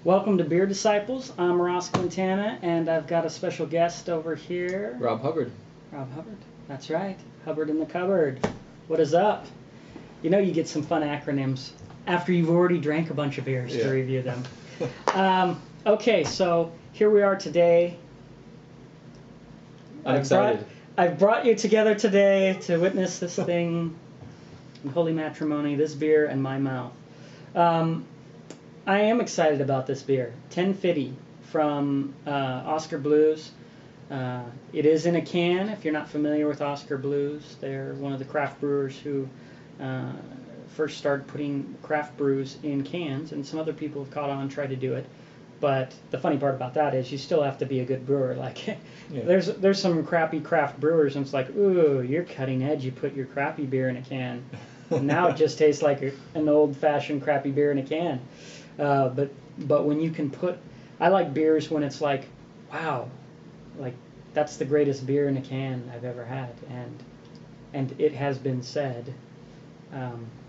Welcome to Beer Disciples. I'm Ross Quintana, and I've got a special guest over here. Rob Hubbard. Rob Hubbard. That's right. Hubbard in the cupboard. What is up? You know you get some fun acronyms after you've already drank a bunch of beers to review them. Okay, so here we are today. I'm excited. I've brought you together today to witness this thing in holy matrimony, this beer and my mouth. I am excited about this beer. 1050 from Oskar Blues. It is in a can. If you're not familiar with Oskar Blues, they're one of the craft brewers who first started putting craft brews in cans, and some other people have caught on and tried to do it. But the funny part about that is you still have to be a good brewer. Like, there's some crappy craft brewers, and it's like, ooh, you're cutting edge. You put your crappy beer in a can. And now it just tastes like an old-fashioned crappy beer in a can. But when you can put, I like beers when it's like, wow, like that's the greatest beer in a can I've ever had, and it has been said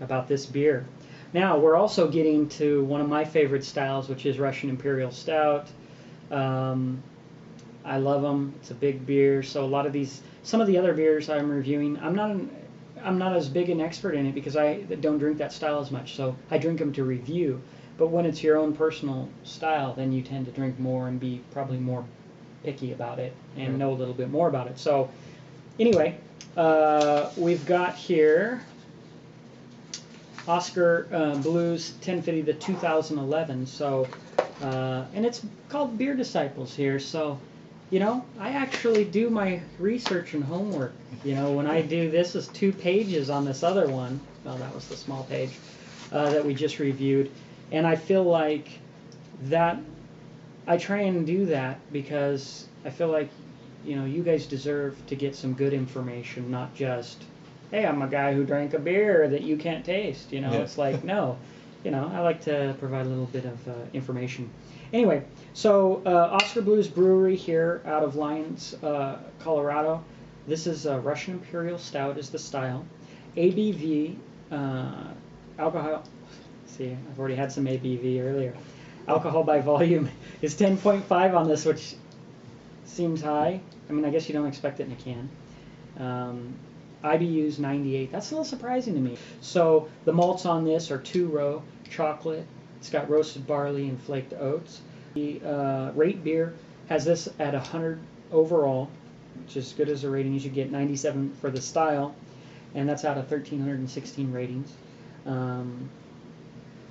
about this beer. Now we're also getting to one of my favorite styles, which is Russian Imperial Stout. I love them. It's a big beer. So a lot of these, some of the other beers I'm reviewing, I'm not as big an expert in it because I don't drink that style as much. So I drink them to review. But when it's your own personal style, then you tend to drink more and be probably more picky about it and know a little bit more about it. So anyway, we've got here Oskar Blues 1050, the 2011. So, and it's called Beer Disciples here. So, you know, I actually do my research and homework. You know, when I do, this is 2 pages on this other one. Well, that was the small page that we just reviewed. And I feel like that, I try and do that because I feel like, you know, you guys deserve to get some good information, not just, hey, I'm a guy who drank a beer that you can't taste. You know, it's like, no, you know, I like to provide a little bit of information. Anyway, so Oskar Blues Brewery here out of Lyons, Colorado. This is Russian Imperial Stout is the style. ABV, alcohol. See, I've already had some ABV earlier. Alcohol by volume is 10.5 on this, which seems high. I mean, I guess you don't expect it in a can. IBUs 98. That's a little surprising to me. So the malts on this are 2-row chocolate. It's got roasted barley and flaked oats. The RateBeer has this at 100 overall, which is as good as a rating. You should get 97 for the style, and that's out of 1,316 ratings.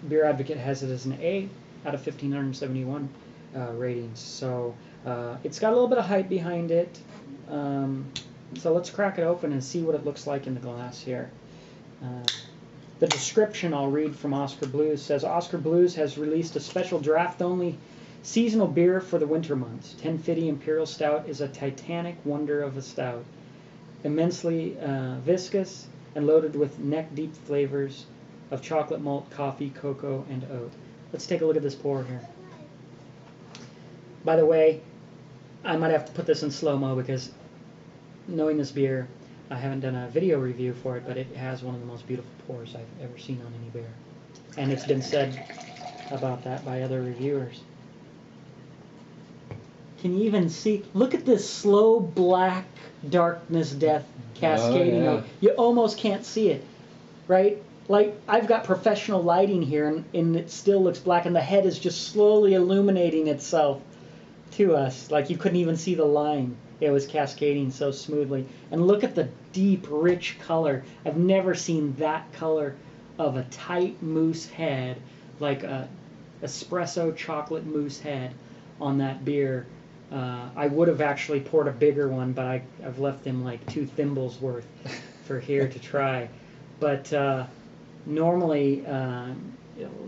BeerAdvocate has it as an A out of 1,571 ratings. So it's got a little bit of hype behind it. So let's crack it open and see what it looks like in the glass here. The description I'll read from Oskar Blues says, Oskar Blues has released a special draft-only seasonal beer for the winter months. 1050 Imperial Stout is a titanic wonder of a stout. Immensely viscous and loaded with neck-deep flavors of chocolate, malt, coffee, cocoa, and oat. Let's take a look at this pour here. By the way, I might have to put this in slow-mo because knowing this beer, I haven't done a video review for it, but it has one of the most beautiful pours I've ever seen on any beer. And it's been said about that by other reviewers. Can you even see? Look at this slow black darkness death cascading. Oh, yeah. You almost can't see it, right? Like, I've got professional lighting here, and it still looks black, and the head is just slowly illuminating itself to us. Like, you couldn't even see the line. It was cascading so smoothly. And look at the deep, rich color. I've never seen that color of a tight mousse head, like a espresso chocolate mousse head on that beer. I would have actually poured a bigger one, but I've left them like 2 thimbles worth for here to try. But normally,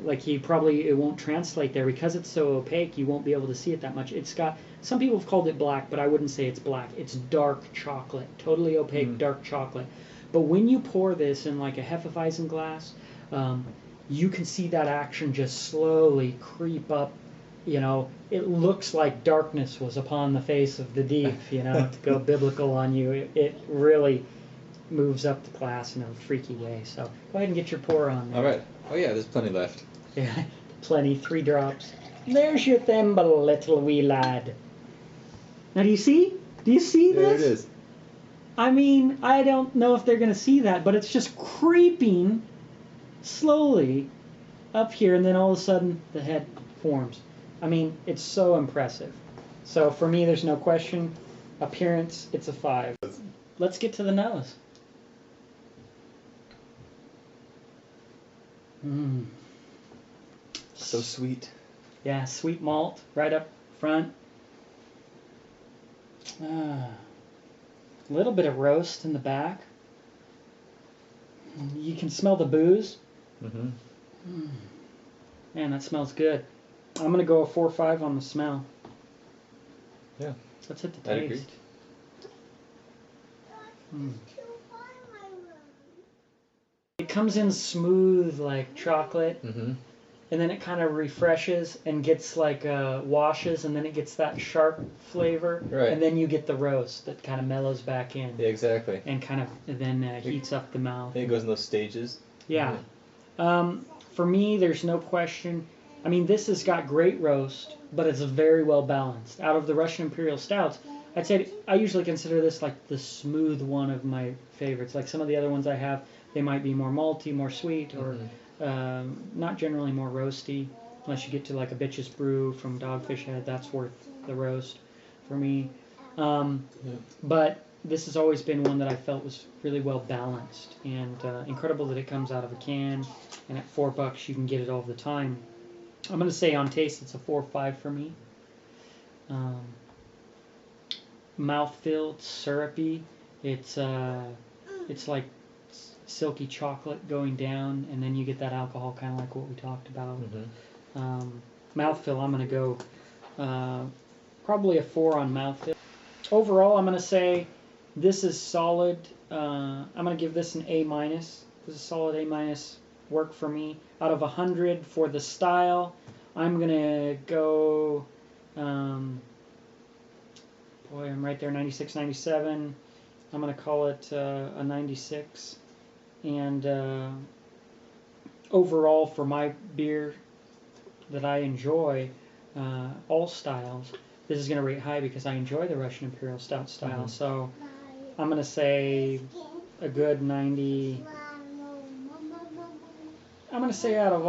like it won't translate there because it's so opaque. You won't be able to see it that much. It's got, some people have called it black, but I wouldn't say it's black. It's dark chocolate, totally opaque dark chocolate. But when you pour this in like a Hefeweizen glass, you can see that action just slowly creep up. You know, it looks like darkness was upon the face of the deep. You know, to go biblical on you, it really moves up the glass in a freaky way. So go ahead and get your pour on there. All right. Oh yeah, there's plenty left. Yeah, plenty. 3 drops. There's your thimble, little wee lad. Now, do you see? Do you see this? There it is. I mean, I don't know if they're going to see that, but it's just creeping slowly up here, and then all of a sudden the head forms. I mean, it's so impressive. So for me, there's no question. Appearance, it's a 5. Let's get to the nose. Mmm. So sweet. Yeah, sweet malt right up front. A little bit of roast in the back. You can smell the booze. Mm-hmm. Man, that smells good. I'm going to go a 4-5 on the smell. Yeah. Let's hit the I'd taste. agree. It comes in smooth like chocolate, Mm-hmm. and then it kind of refreshes and gets like washes, and then it gets that sharp flavor, Right. and then you get the roast that kind of mellows back in. Yeah, exactly. And kind of then heats up the mouth. It goes in those stages. Yeah. For me, there's no question. I mean, this has got great roast, but it's very well balanced. Out of the Russian Imperial Stouts, I'd say I usually consider this like the smooth one of my favorites. Like some of the other ones I have, they might be more malty, more sweet, or not generally more roasty. Unless you get to like a Bitch's Brew from Dogfish Head, that's worth the roast for me. But this has always been one that I felt was really well balanced, and incredible that it comes out of a can, and at $4 you can get it all the time. I'm going to say on taste it's a 4-5 for me. Mouthfeel, it's syrupy. It's like silky chocolate going down, and then you get that alcohol, kind of like what we talked about. Mouthfeel, I'm going to go probably a 4 on mouthfeel. Overall, I'm going to say this is solid. I'm going to give this an A-. This is a solid A- work for me. Out of 100 for the style, I'm going to go, boy, I'm right there, 96, 97. I'm going to call it a 96. And overall, for my beer that I enjoy, all styles, this is going to rate high because I enjoy the Russian Imperial Stout style. So I'm going to say a good 90. I'm going to say out of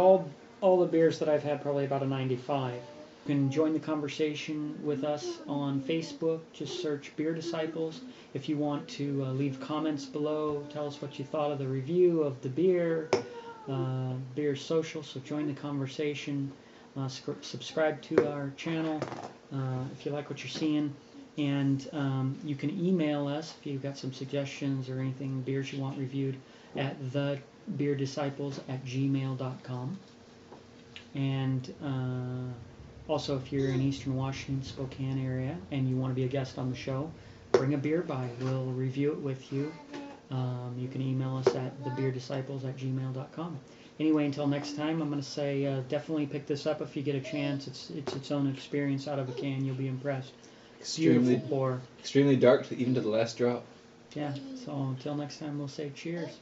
all the beers that I've had, probably about a 95. You can join the conversation with us on Facebook. Just search BeerDisciples. If you want to leave comments below, tell us what you thought of the review of the beer. Beer Social, so join the conversation. Subscribe to our channel if you like what you're seeing. And you can email us if you've got some suggestions or anything, beers you want reviewed, at thebeerdisciples@gmail.com. And also, if you're in Eastern Washington, Spokane area, and you want to be a guest on the show, bring a beer by. We'll review it with you. You can email us at thebeerdisciples@gmail.com. Anyway, until next time, I'm going to say definitely pick this up if you get a chance. It's its own experience out of a can. You'll be impressed. Extremely, Beautiful pour. extremely dark, even to the last drop. Yeah, so until next time, we'll say cheers.